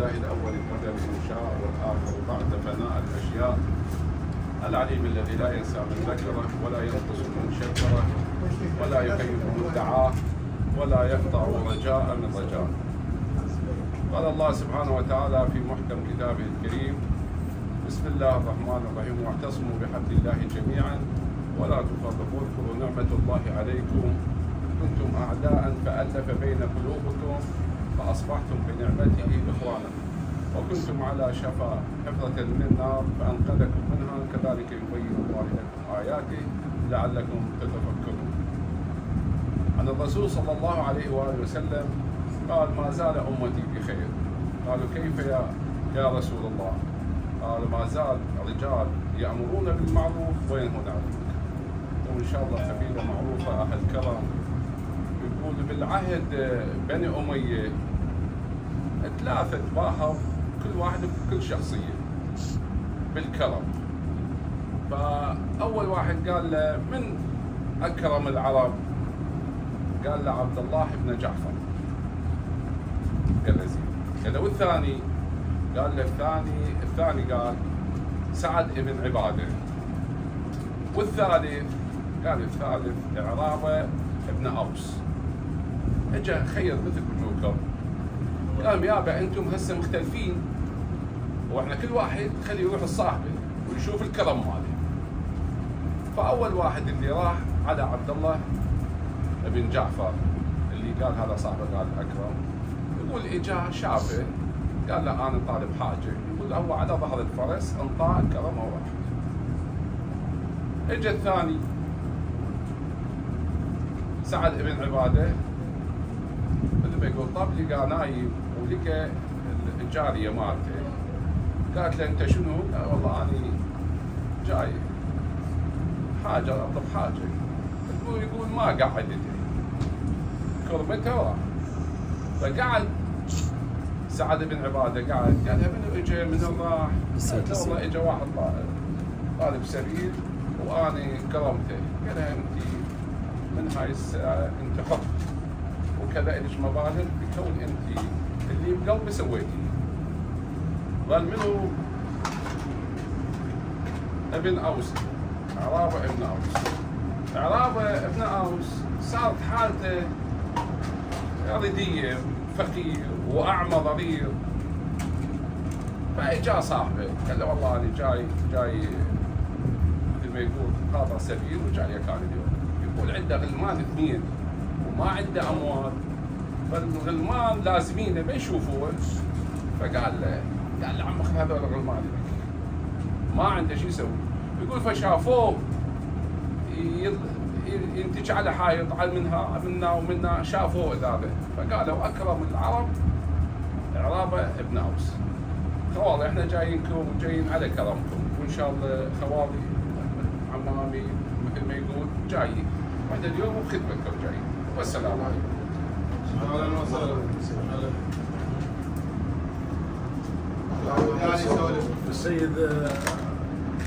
لله الأول قبل الإنشاء والآخر بعد فناء الأشياء، العليم الذي لا ينسى من ذكره ولا ينقص من شكره ولا يخيب من دعاه ولا يقطع رجاء من رجاه. قال الله سبحانه وتعالى في محكم كتابه الكريم: بسم الله الرحمن الرحيم، واعتصموا بحبل الله جميعا ولا تفرقوا، اذكروا نعمة الله عليكم كنتم أعداء فألف بين قلوبكم فأصبحتم بنعمته إخوانا وكنتم على شفا حفرة من النار فأنقذكم منها، كذلك يبين الله لكم آياته لعلكم تتفكرون. عن الرسول صلى الله عليه وآله وسلم قال: ما زال أمتي بخير. قالوا: كيف يا رسول الله؟ قال: ما زال رجال يأمرون بالمعروف وينهون عن المنكر. وإن شاء الله قبيلة معروفة أهل كرم. يقول بالعهد بني أمية ثلاثة تباهوا كل واحد بكل شخصية بالكرم. فأول واحد قال له: من أكرم العرب؟ قال له: عبد الله بن جعفر. قال له: زين. قال له: والثاني؟ قال له: الثاني قال: سعد بن عبادة. والثالث؟ قال الثالث: عرابة بن أوس. اجى خير مثل بنوكم، قال: يابا انتم هسه مختلفين، واحنا كل واحد خليه يروح لصاحبه ويشوف الكرم ماله. فاول واحد اللي راح على عبد الله بن جعفر اللي قال هذا صاحبه، قال اكرم. يقول اجا شافه قال له: انا طالب حاجه. يقول هو على ظهر الفرس انطاه كرم وراح. اجى الثاني سعد بن عباده، مثل ما يقول طب لقى نايم ولقى الجاريه مالته، قالت له: انت شنو؟ قال: والله اني جاي حاجه اطلب حاجه. يقول ما قعدته كرمته وراح. فقعد سعد بن عباده قاعد، قال: منو اجى؟ منو راح؟ والله اجى واحد طالب سبيل واني كرمته. قال: انت من هاي الساعه انت حر وكذا الك مبالغ بكون انت اللي بقلبي سويتي. قال: منو؟ ابن اوس، عرابه ابن اوس. عرابه ابن اوس صارت حالته رديه، فقير واعمى ضرير. فاجا صاحبه قال له: والله انا جاي مثل ما يقول قاطع سبيل وجاي كان اليوم. يقول عنده غلمان اثنين وما عنده اموال، فالغلمان لازمينه ما يشوفوه. فقال له عم خذ هذول الغلمان لك، ما عنده شيء يسوي. يقول فشافوه ينتج على حائط منا ومنا، شافوه ذابه. فقالوا: اكرم العرب عرابه ابن اوس. خوالي احنا جايينكم وجايين على كرمكم، وان شاء الله خوالي عمامي مثل ما يقول جايين، واحنا اليوم بخدمتكم جايين. والسلام عليكم. اهلا وسهلا. السيد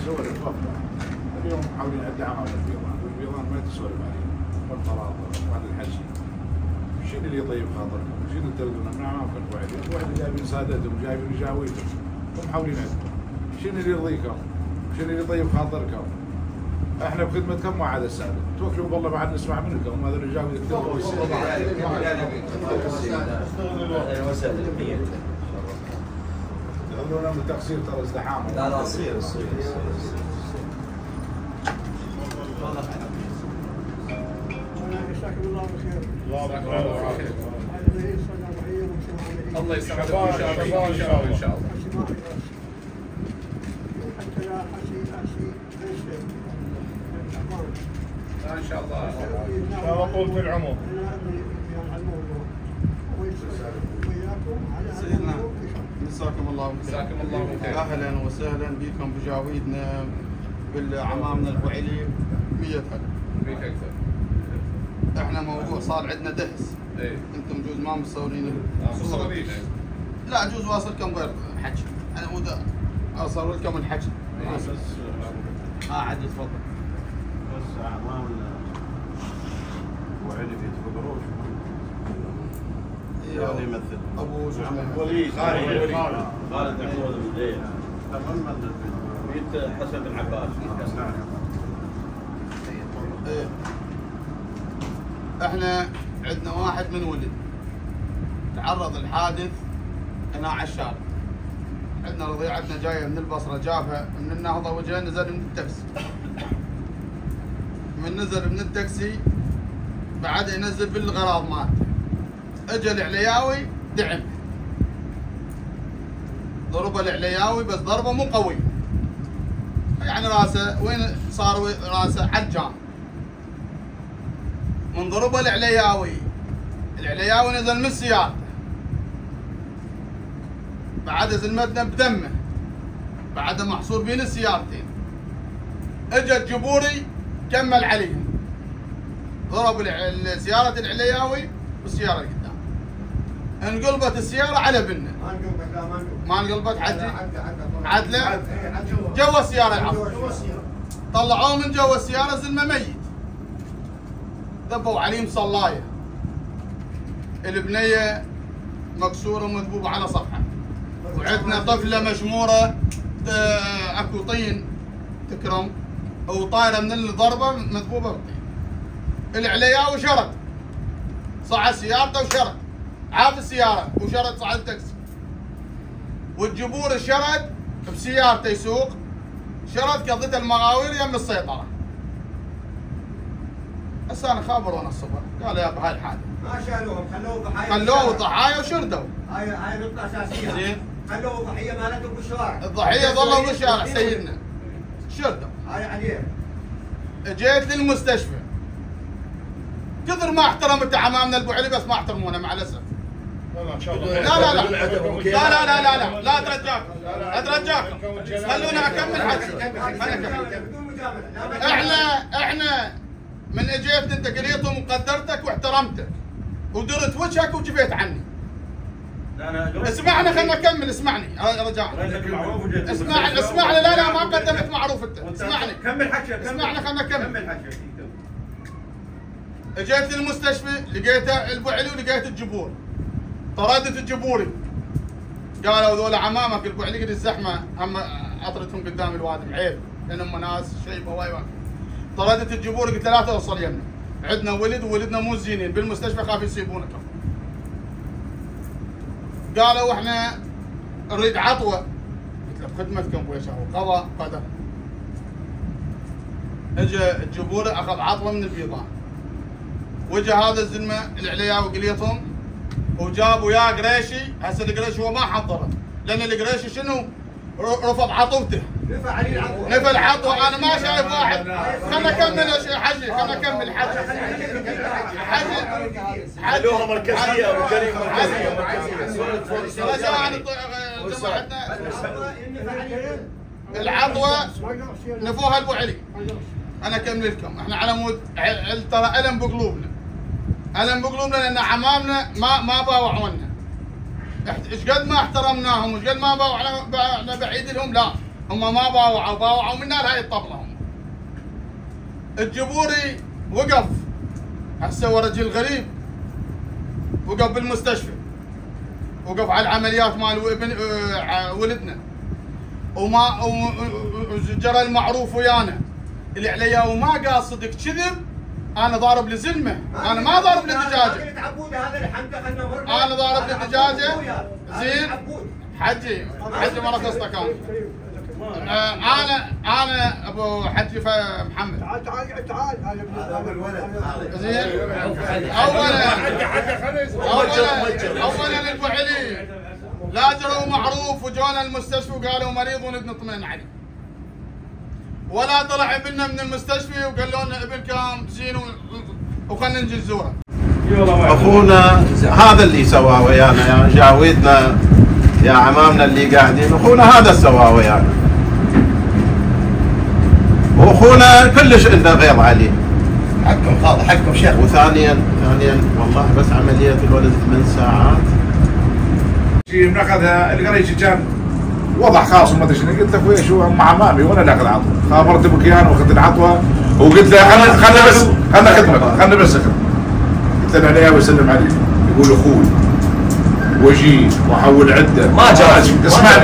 سولف وفى اليوم محاولين الدعم على البيضان، والبيضان ما تسولف عليه والقراطه وعلى الحشي. شنو اللي يطيب خاطركم؟ شنو تلقون من اعمامكم بعدين؟ واحد جايبين سادتهم جايبين جاويتهم ومحاولين عندكم. شنو اللي يرضيكم؟ شنو اللي يطيب خاطركم؟ احنا بخدمتكم ما عاد السادة، توكلوا بالله ما عاد نسمع منكم. هذا الرجال يكتبوا يقولون من التقصير ترى ازدحام. لا صير جزاكم الله بخير. الله يسعدك ان شاء الله. ان شاء الله. ان شاء الله. ان شاء الله طول العمر. سيدنا مساكم الله بالخير. جزاكم الله بالخير. اهلا وسهلا بكم بجاويدنا بالعمامنا ابو علي 100 فيك اكثر. احنا موضوع صار عندنا دهس. ايه انتم جوز ما مصورين مصورين. لا جوز واصلكم غير حكي، انا مو اصور لكم الحكي. عاد تفضل. بس اعمال ابو علي بيتفضلوش. هذا يمثل ابو وليد خالد محمود الدين بيت حسن بن عباس. احنا عندنا واحد من ولد تعرض الحادث هنا على الشارع. عندنا رضيعتنا جايه من البصره، جابها من النهضه وجه نزل من التاكسي. من نزل من التاكسي بعد ينزل بالغراض مالته. اجى العلياوي دعم. ضرب العلياوي بس ضربه مو قوي. يعني راسه وين صار راسه عجان. من ضربه العلياوي نزل من سيارته. بعد زلمتنا بدمه. بعد محصور بين السيارتين. اجى الجبوري كمل عليهم. ضرب سيارة العلياوي والسيارة اللي قدام. انقلبت السيارة على بنه. ما انقلبت حجي؟ عدله؟ جوا السيارة العفو. طلعوه من جوا السيارة الزلمة ميت. ذبوا عليه مصلاية. البنية مكسورة ومذبوبة على صفحة. وعندنا طفلة مشمورة اكو طين تكرم وطايرة من الضربة مذبوبة بالطين. العلياوي شرد. صعد سيارته وشرد. عاف السيارة وشرد صعد التاكسي. والجبور شرد بسيارته يسوق. شرد قضية المغاوير يم السيطرة. هسه انا خابر وانا الصبح قال يا بهاي الحادث. ما شالوهم خلوه ضحايا. خلوه ضحايا وشردوا. هاي نقطة أساسية. زين. خلوه ضحية مالتهم بالشوارع. الضحية ظلوا بالشارع سيدنا. شردوا. هاي عليه. جيت للمستشفى. كثر ما احترمت عمامنا ابو علي بس ما احترمونا مع الاسف. لا ان شاء الله. لا اترجاكم. اترجاكم. خلونا اكمل حكي. احنا من اجيت انت قريتهم وقدرتك واحترمتك ودرت وجهك وجفيت عني. اسمعني خلنا نكمل. اسمعني رجاء. اسمعني. لا ما قدمت معروف انت. اسمعني. كمل حكي. اسمعني خلنا نكمل. كمل حكي. اجيت المستشفى لقيت ابو علي ولقيت الجبور. طردت الجبوري. قالوا ذولا عمامك ابو علي قد الزحمه هم اطرتهم قدام الوادم عيب لانهم ناس شيبه واي. طردت الجبوري قلت له لا توصل يمنا. عندنا ولد وولدنا مو زينين بالمستشفى خاف يصيبونك. قالوا احنا نريد عطوه. قلت له بخدمتكم ابوي شاو قضاء قدر. اجى الجبوري اخذ عطوه من البيضان. وجا هذا الزلمه العلياوي قليتهم وجاب وياه قريشي. هسه القريشي هو ما حضره لان القريشي شنو؟ رفض عطوته. نفى عليه العطوه. نفى العطوه. انا ما شايف واحد. خلنا نكمل يا حجي. خلنا نكمل حجي. خلوها مركزيه وجريمه العطوه نفوها ابو علي. انا اكمل لكم. احنا على مود ترى الم بقلوبنا. الم بقلوبنا لان عمامنا ما باوعونا. ايش قد ما احترمناهم وايش قد ما باوعنا بعيد لهم لا هم ما باوعوا منا لهي الطبله. هم الجبوري وقف. هسه هو رجل غريب. وقف بالمستشفى. وقف على العمليات مال ولدنا. جرى المعروف ويانا. العلياوي ما قاصدك كذب. انا ضارب لزلمه. انا ما ضارب لدجاجه. انا ضارب لدجاجه. زين حجي ما قصدك انا ابو حجي محمد. تعال زين اولا ابو علي لا جروا معروف وجونا المستشفى وقالوا مريض ونبي نطمئن عليه. ولا طلع ابننا من المستشفى وقال لنا ابنكم زين وخلنا نجي نزوره. اخونا هذا اللي سواه ويانا يا جاويدنا يا عمامنا اللي قاعدين. اخونا هذا سواه ويانا. واخونا كلش عنده غيظ عليه. حقكم خاضع حقكم شيخ. وثانيا والله بس عمليه الولد 8 ساعات. من اخذها القريشي كان وضع خاص وما ادري شنو. قلت له اخوي شو مع عمامي وانا اللي اخذ عطوه. خابرت ابوك اياه واخذت العطوه وقلت له خلنا بس خدمك. قلت له العلياوي يسلم عليك يقول اخوي واجي واحول عده ما جاء.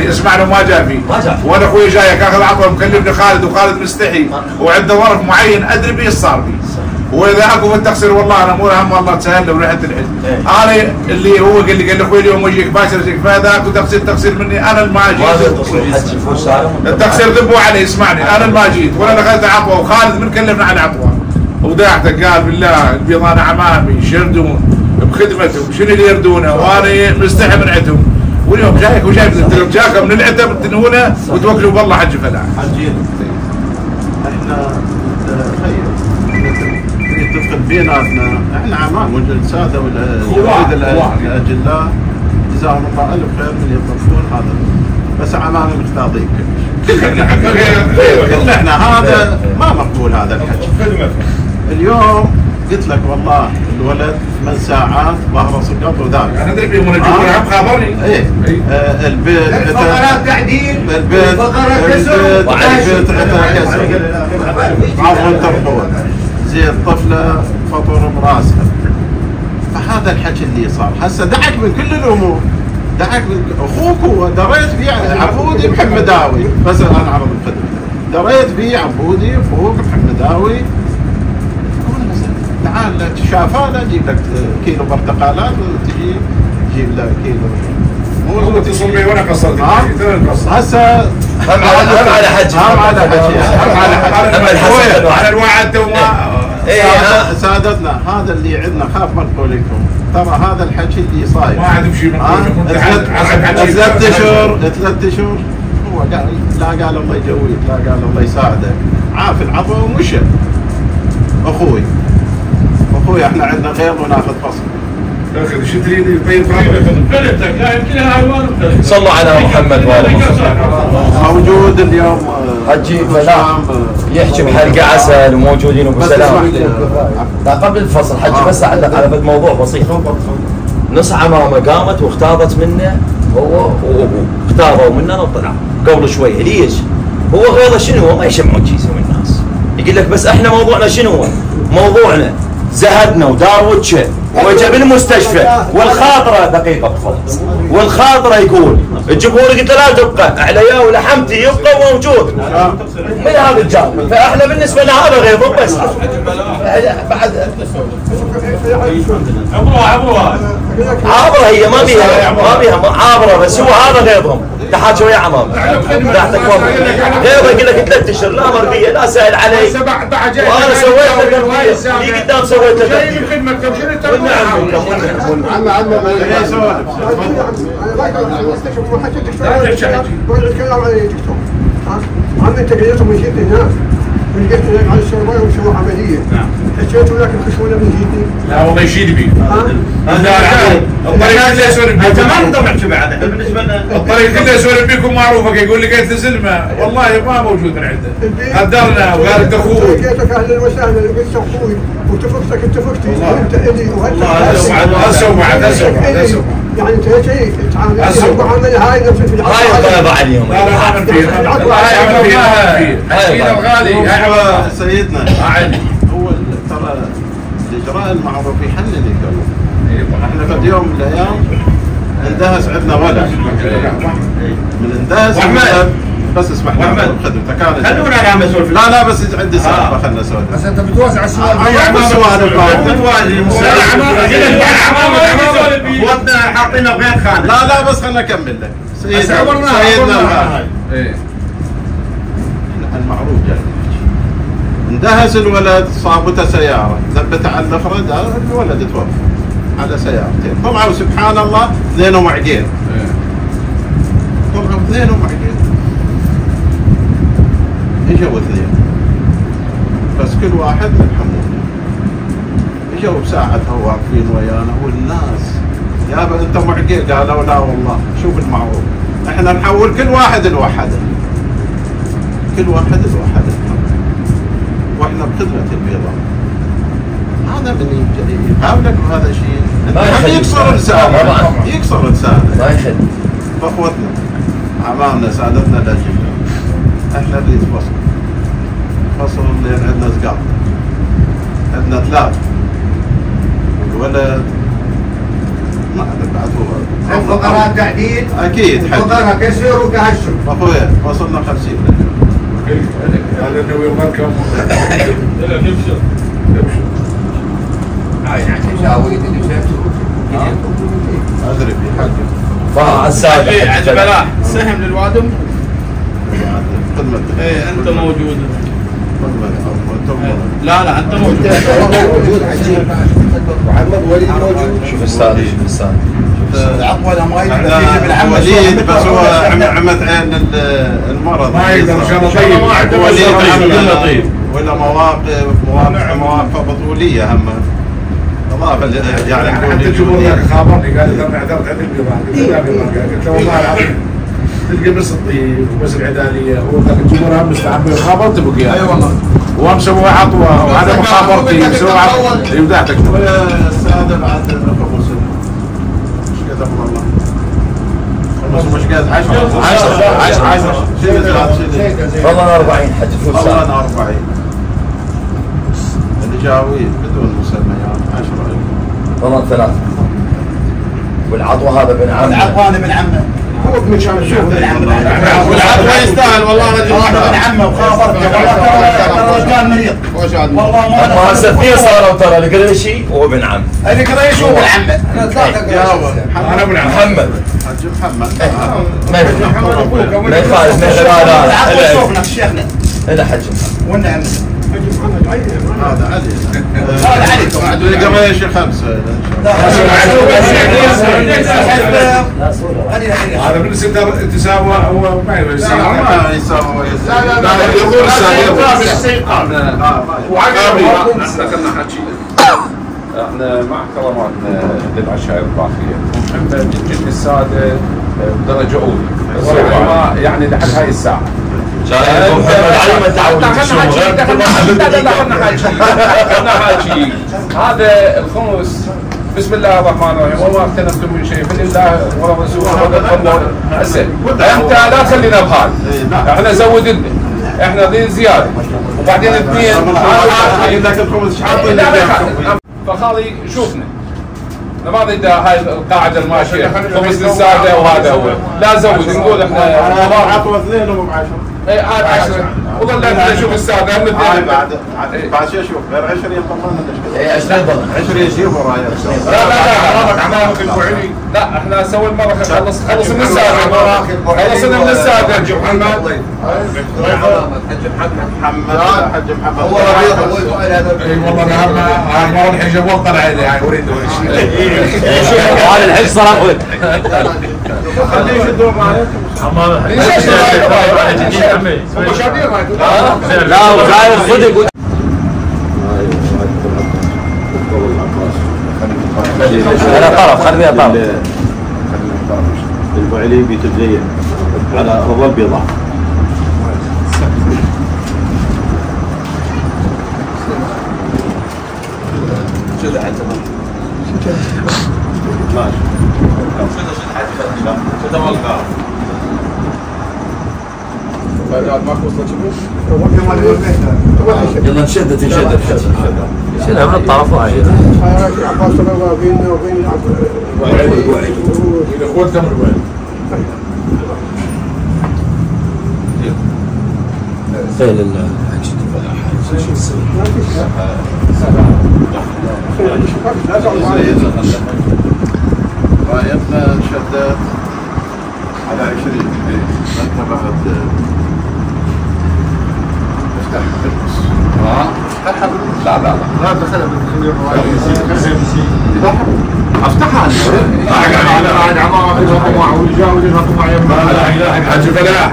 اسمعني ما جاء فيه. وانا اخوي جايك اخذ عطوه مكلمني خالد وخالد مستحي وعنده ظرف معين ادري به صار فيه. واذا اكو التقصير والله انا مو هم والله تسهل له وريحه العلم. انا اللي هو قال لي اخوي اليوم وجهك باشر فهذاك تقصير مني انا ما جيت. التقصير ذبوا علي اسمعني انا ما جيت ولا اخذت عطوه وخالد من كلمنا عن عطوه وداعته قال بالله البيضان عمامي يشردون بخدمتهم شنو اللي يردونه وانا مستحي من عندهم واليوم جايك وجايك جاكم من العتب تنونه وتوكلوا بالله حج فلاح. حجين احنا تخيل تدخل بيناتنا احنا عمام الساده والعيد الاجلاء جزاهم الله الف خير من يطلبون هذا بس عمام مختاضين كلنا احنا هذا ما مقبول هذا الحكي. اليوم قلت لك والله الولد 8 ساعات ظهره سقط وذاك. انا ادري بهم الجمهور خبرني. ايه البيت الفقرات قاعدين البيت كسر عفوا ترحون زي الطفله فطر براسها. فهذا الحكي اللي صار هسه دعك من كل الامور دعك من اخوك هو دريت فيه عبودي محمداوي بس انا عرض الخدمه دريت فيه عبودي فوق محمداوي تعال تشافانا اجيب لك كيلو برتقالات وتجي تجيب لك كيلو مو تتصل بي وانا قصرت هسه هم على حج هم على على الوعد سادتنا هذا اللي عندنا خاف منقولكم ترى هذا الحكي اللي صاير ما عاد بشيء ثلاث اشهر هو قال لا قال الله يجويك لا قال الله يساعدك عاف العطوه ومشى. اخوي احنا عندنا غير وناخذ فصل. اخي شو تريد يبين مختلفتك لا يمكن الالوان مختلفه. صلوا على محمد وآله موجود اليوم حجي فلاح يحكي بحلقه عسل وموجودين ابو سلام. لا قبل الفصل حجي بس اعلق على موضوع بسيط. نص عمامه قامت واختاضت منه هو وابوه اختاضوا منه وطلع قبل شويه. ليش؟ هو غيره شنو هو ما يشمعون شيء يسوي الناس. يقول لك بس احنا موضوعنا شنو هو؟ موضوعنا زهدنا ودار وجهه وجا بالمستشفى والخاطره دقيقه بفضل والخاطره يقول الجمهور قلت له لا تبقى عليا ولحمتي يبقى موجود من هذا الجانب. فاحنا بالنسبه لنا هذا غيظهم بس بعد عابره هي ما بيها عابره بس هو هذا غيظهم. تحاكوا يا عمام تحتك غيره يقول لك 3 اشهر لا مرقيه لا سائل علي وانا سويت له اللي قدام سويت له جاي من خدمتكم شنو تبون؟ عمي تقريتهم من جيت هناك ولقيت هناك على الشربايه وسووا عمليه. حكيت وياك تخشونه من جيتي. لا والله يشيل بي. الطريق اللي يسولف بيكم ما نقدر نحكي بعد احنا بالنسبه لنا الطريق اللي يسولف بيكم معروفه يقول لقيت زلمه والله ما موجود من عنده. قدرنا وقالت اخوي. لقيتك اهلا وسهلا قلت اخوي واتفقتك اتفقتي وانت الي هسه بعد يعني انت هيك تعامل المعامله هاي نفس هاي ضايعه عليهم. لا ما فيها هاي الغالي سيدنا هو ترى الاجراء المعروف يحلل القلب. احنا في يوم من الايام اندهس عندنا ولد من اندهس بس اسمح لي خدمتك كانت خلونا على مسؤول لا بس عندي سالفه خلنا نسولف بس انت بتوزع السؤال ودنا حاطينه بغير خانه. لا بس خلنا اكمل لك سيدنا المعروف جاي اندهس الولد صابته سياره ثبت على الافرد الولد توفى على سيارتين طلعوا سبحان الله اثنينهم عقيل طلعوا اثنينهم عقيل اجوا اثنين بس كل واحد من حموله اجوا بساعتها واقفين ويانا والناس يابا انت معقيل قالوا لا والله شوف المعروف احنا نحول كل واحد لوحده واحنا بخدمه البيضاء. هذا من يقابلك بهذا الشيء يكسر لسانه ما يخل فاخوتنا عمامنا سادتنا الاجلاء احنا نريد فصل لان عندنا سقاط عندنا 3 والولد ما ادري بعد هو الفقراء قاعدين اكيد الفقراء كسر وقهشوا. اخويا وصلنا 50 هذا النووي مركب ابشر ادري في حاجه فالسابع عجب بلاح سهم للوادم. خدمه ايه انت موجود. خدمه لا انت موجود. موجود عجيب. محمد وليد موجود. شوف استاذ شوف استاذ العقوه لا ما احنا وليد بس هو عمت عين المرض ما يقدر ان شاء الله طيب. ما عنده وليد طيب. ولا مواقف بطوليه هم اضافه يعني حتى الجمهور خابرني قال انا اعترض عن البيضان قلت له قلت له والله العظيم تلقى بس الطيب وبس العداليه هو ذاك الجمهور هم مستعمل خابرت بقى اي والله وامسوا عطوه وهذا مخابرتي مسوي عطوه يودعتك الساده بعد الخمس مش قد والله مش قد 10 والله 40 حج فلوس والله 40 الجاويد بدون مسميات 10 والله 3 والعطوه هذا بن عمه العقوه انا من عمه هو ابن شام شوف من عمه والعطوه يستاهل والله رجل من عمه وخابرته والله كان مريض والله ما هسه اثنين صاروا ترى القريشي وابن عم اللي قريش وابن عمه انا ابن محمد حج محمد ما يخالف لا العقوه شوفنا شيخنا لا حج محمد والنعم هذا علي هذا علي القميش 5 هذا بالنسبه للتساوى هو ما يساوي ما يساوي لا يقول ذكرنا حكي احنا مع كراماتنا للعشائر الباقيه محمد جد الساده بدرجه اولى ربما يعني لحد هاي الساعه هذا الخمس بسم الله الرحمن الرحيم وما اقتنمتم من شيء فلله ورسوله ولا هسه انت لا تخلينا بحال احنا زود لنا احنا ذي زياده وبعدين اثنين فخالي شوفنا ما ضد هاي القاعده الماشيه خمس للساده وهذا هو لا زود نقول احنا عطوا 2 وهم 10 اي عاد 10 وظلنا نشوف الساده هم بعد شو اشوف غير 10 يطمنا اي 20 ضل 10 يجيبوا رايه لا عمامك البعلي لا احنا سوي المره خلص من الساده خلصنا من الساده حج محمد حج محمد هو ربيع اي والله انا ما الحين جاب طلع يعني اريد هذا الحج صراحه خليه يشدوا رايه لا وجاي صدق انا طرف خليني طرف البعلي بيتزين على رضا البيضاء ماشي يلا نشدت شيلها من الطرف واحد عباس الله بيننا وبين اخوتنا من الوالد خيل الحج رايتنا شدت على 20 انت بعد لا لا دخلها افتحها قاعد عمامك الطمع والجاوز الطمع يما حج فلاح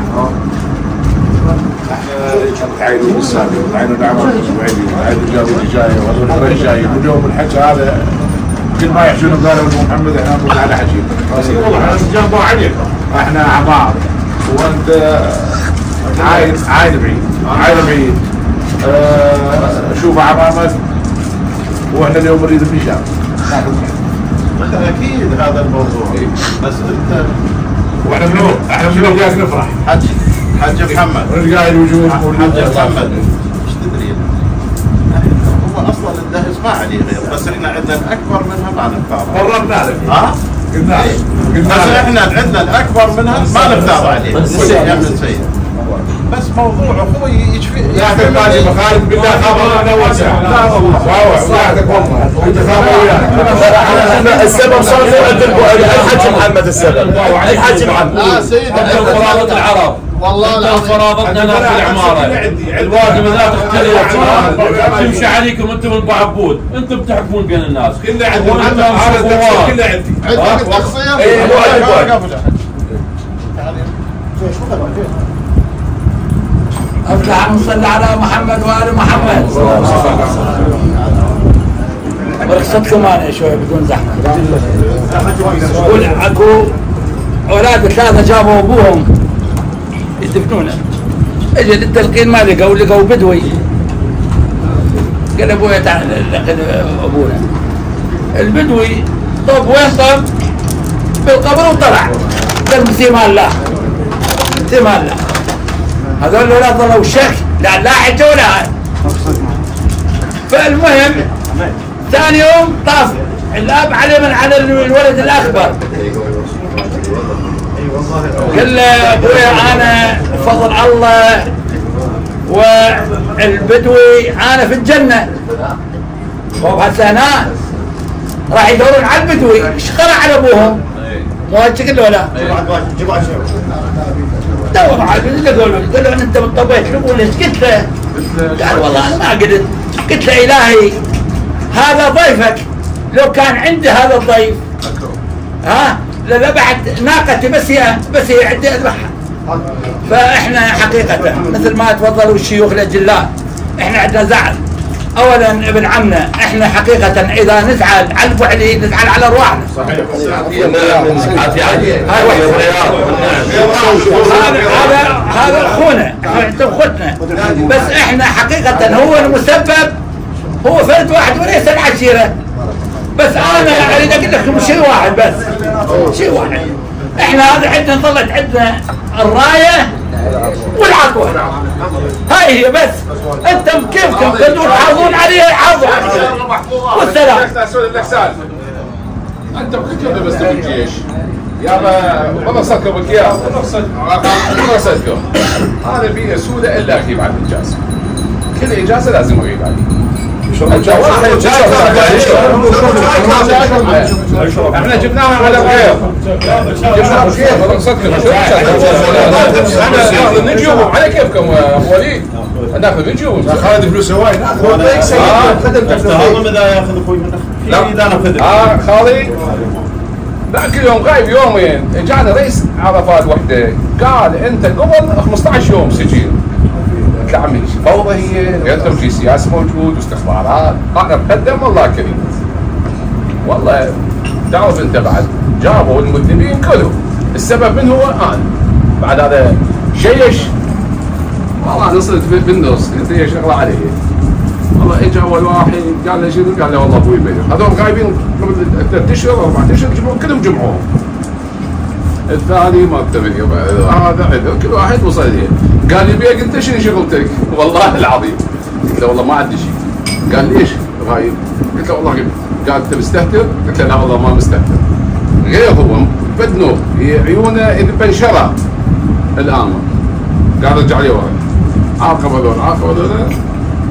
تعينوا بالسابق تعينوا دعوات الاسبوعيه تعينوا الجاوز الجايه والغرفه الجايه واليوم الحج هذا كل ما يحجون قالوا ابو محمد احنا نقول على حجي بس والله احنا جنبه عليك احنا عمار وانت عايد بعيد شوف عمامك واحنا اليوم نريد البيجامه اكيد هذا الموضوع بس انت واحنا منو جاك نفرح حج محمد رجال الوجود حج محمد ايش تدري هو اصلا الدهس ما عليه غير، بس احنا عندنا الاكبر منها ما نختار. قررنا لك. ها؟ قلنا بس احنا عندنا الاكبر منها ما نختار عليه. يا ابن سيد. بس موضوع اخوي يشفي. يعطيك ماشي بخالد بالله خبرنا اول ساعه. لا والله. يعطيك والله. انت خبر وياك. السبب صار عند الحاج محمد السبب. الحاج محمد. لا سيدي انتم فرابط العرب. والله انتم فرابطنا ناس العماره. الواجب لا تختلف. تمشي عليكم انتم البعبود، انتم تحكمون بين الناس. كلنا عندي. وانتم كلنا عندي. عندك التقصير. اللهم صل على محمد وآل محمد. رخصتكم انا شوي بدون زحمه. قول اكو اولاد ثلاثه جابوا ابوهم يدفنونه. اجى للتلقين ما لقوا بدوي. قال ابويا تعال لقد ابونا. البدوي طب وين طب؟ بالقبر وطلع. قال مسيمان لا. مسيمان لا. هذول الولاد ظلوا شك لا حجه ولا هاي. فالمهم ثاني يوم طاف الاب عليه من على الولد الاكبر. قال له ابويا انا بفضل الله والبدوي انا في الجنه. هسه ناس راح يدورون على البدوي، ايش قرا على ابوهم؟ مو هالشكل ولا؟ دوروا على البدوي قالوا انت بالطبيعه شوفوا ليش؟ قلت له قال والله انا ما قلت. قلت له الهي هذا ضيفك، لو كان عندي هذا الضيف ها لذبحت ناقتي بس هي عندي اذبحها. فاحنا حقيقه مثل ما تفضلوا الشيوخ الاجلاء احنا عندنا زعل. اولا ابن عمنا احنا حقيقه اذا نزعل على الفعلي نزعل على ارواحنا. صحيح. هذا اخونا انت اخوتنا، بس احنا حقيقه هو المسبب، هو فرد واحد وليس العشيره. بس انا اريد اقول لكم شيء واحد بس، شيء واحد. احنا هذا عندنا طلعت عندنا الرايه والعطوه، هاي هي بس. انتم كيفكم كنتوا تحافظون عليها حافظوا عليها والسلام. انتم كنتوا بس بالجيش يابا والله صدقوا بالقيام والله صدقوا. هذا فيه سوده الا اجيب على الاجازه، كل اجازه لازم اغيب عليه. احنا جبناها على الغير، جبناها بكيف صدقوا. احنا نجيبهم على كيفكم ابو وليد، ناخذ نجيبهم. خالد فلوس هواي. اذا ياخذ اخوي منك. لا اذا انا خذ خالي لا كل يوم غايب يومين. جانا رئيس عرفات وحده قال انت قبل 15 يوم سجين. قلت له عمي فوضى هي غير توجيه سياسي موجود واستخبارات. انا مقدم والله كريم. والله تعرف انت بعد جابوا المذنبين كلهم، السبب من هو انا. بعد هذا جيش والله انا صرت بالنص قلت هي شغله علي. والله اجى اول واحد قال له شنو؟ قال له والله ابوي بينهم هذول غايبين قبل 3 اشهر 4 اشهر كلهم جمعوهم. الثاني ما اتفق هذا عذر كل واحد وصل لي. قال لي بيك انت شنو شغلتك؟ والله العظيم قلت له والله ما عندي شيء. قال ليش غايب؟ قلت له والله غبت. قال انت مستهتر؟ قلت له لا والله ما مستهتر. غير هو بدنه عيونه اذا بنشره الان قال رجع لي ورا. عاقب هذول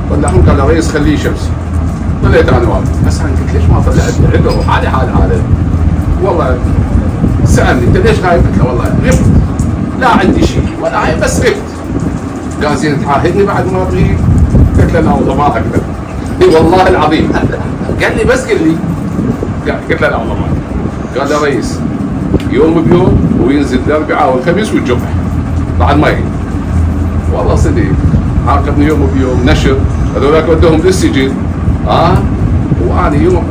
طلعهم قال الرئيس خليه شمسي. طلعت انا واقف بس انا قلت ليش ما طلعت عذر حالي حال هذا. والله سالني انت ليش غايب؟ قلت له والله غبت لا عندي شيء ولا هاي بس غبت. قال زين تعاهدني بعد ما تغيب؟ قلت له لا والله ما اقدر. اي والله العظيم. قال لي بس قل لي. قلت له لا والله ما. قال له رئيس يوم بيوم وينزل الاربعاء والخميس والجمعه بعد ما يغيب. والله صدق عاقبني يوم بيوم نشر هذولاك ودوهم للسجن وانا يوم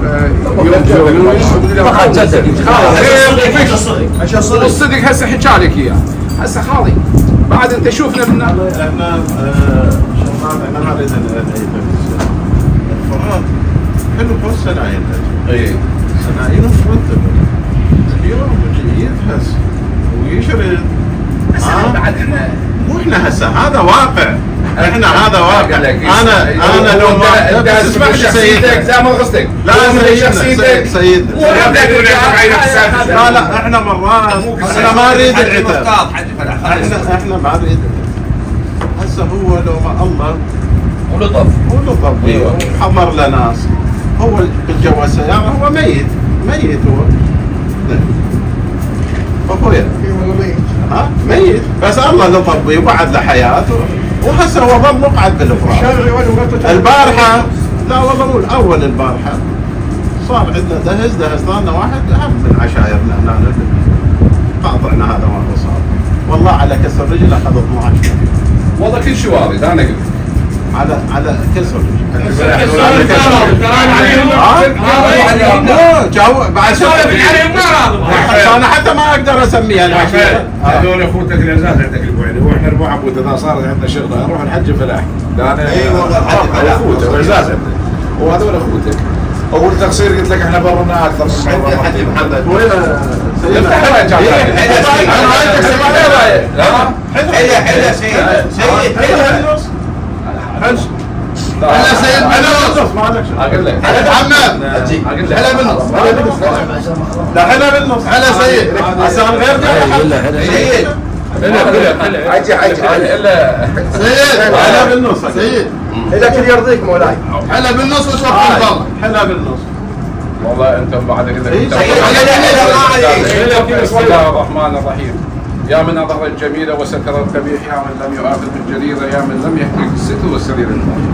الصدق هسه حكى لك اياه. هسه خالي بعد انت شوفنا من احنا شباب احنا ما نريد الفرات حلو كل سناين. اي سناين مرتب اليوم يفحص ويشرد. بعد احنا مو احنا هسه هذا واقع احنا هذا واقع. انا لو ما انت اسمع شخصيتك زي ما قصدك. لا شخصيتك سيد لا احنا مرات احنا ما نريد العتاب. احنا ما نريد. هسه هو لو ما الله ولطف وحضر له ناس، هو الجو سيارة هو ميت هو اخويا ها ميت، بس الله لطف به وبعد له حياته، وهسه هو ظل مقعد بالافراح. البارحه لا والله مو الاول، البارحه صار عندنا دهس لنا واحد اهم من عشايرنا هنا قاطعنا. هذا ما هو صار والله على كسر رجل اخذ 12 والله كل شيء وارد. انا قلت على كسر رجل. بعد انا حتى ما اقدر اسميها العشيره. هذول اخوتك العزاز عندك البوعلي، واحنا اربع عبود اذا صارت عندنا شغله نروح نحج فلاح. اي والله اخوتك العزاز عندك وهذول اخوتك. اول تقصير قلت لك احنا برنا اكثر من عندي الحج محمد وين حلا سيد هلا سيد اقول لك هلا محمد هلا بالنص لا حلا بالنص هلا سيد عشان غير سيد هلا بالنص سيد اذا كل يرضيك مولاي هلا بالنص وتوكل بالله. حلا بالنص والله انت بعد كذا. بسم الله الرحمن الرحيم. يا من أظهر الجميل وستر القبيح، يا من لم يؤاخذ بالجريرة، يا من لم يحكي الستر والسرير،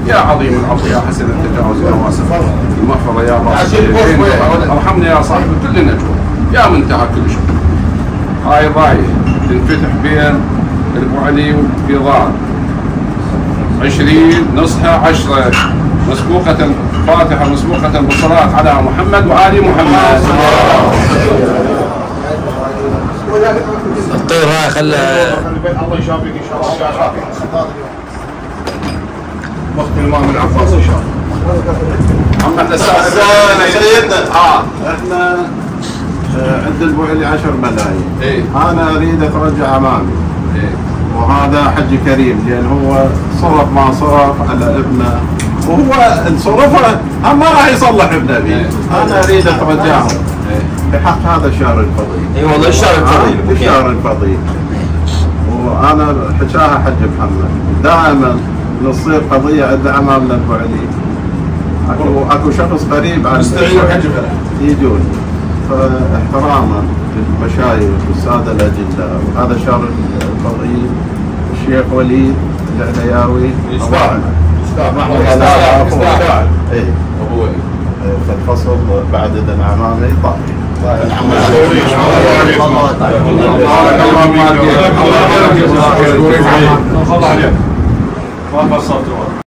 يا عظيم العفو، يا حسن التجاوز، يا واسع المغفرة، يا رب ارحمنا يا صاحب كل نجوى، يا منتهى كل شيء. هاي الراية تنفتح بين البوعلي وبيضان 20 نصها 10 مسبوقة فاتحة مسبوقة بالصلاة على محمد وآل محمد. الطير هاي خلها الله يشافيك ان شاء الله. وقت الامام العباس ان شاء الله. اما احنا سيدنا احنا عند البوعلي 10 ملايين. انا اريد اترجع امامي. وهذا حج كريم لان هو صرف ما صرف على ابنه، وهو صرفه ما راح يصلح ابنه به. انا اريد اترجعه بحق هذا الشهر الفضيل. اي والله الشهر الفضيل. الشهر الفضيل. وانا حكاها حج محمد دائما نصير قضيه عند امامنا البوعلي. اكو شخص قريب عن يجون، فاحتراما للمشايخ والساده الاجلاء، وهذا الشهر الفضيل الشيخ وليد العلياوي يستاهل فالفصل بعد اذن امامي طافي. الله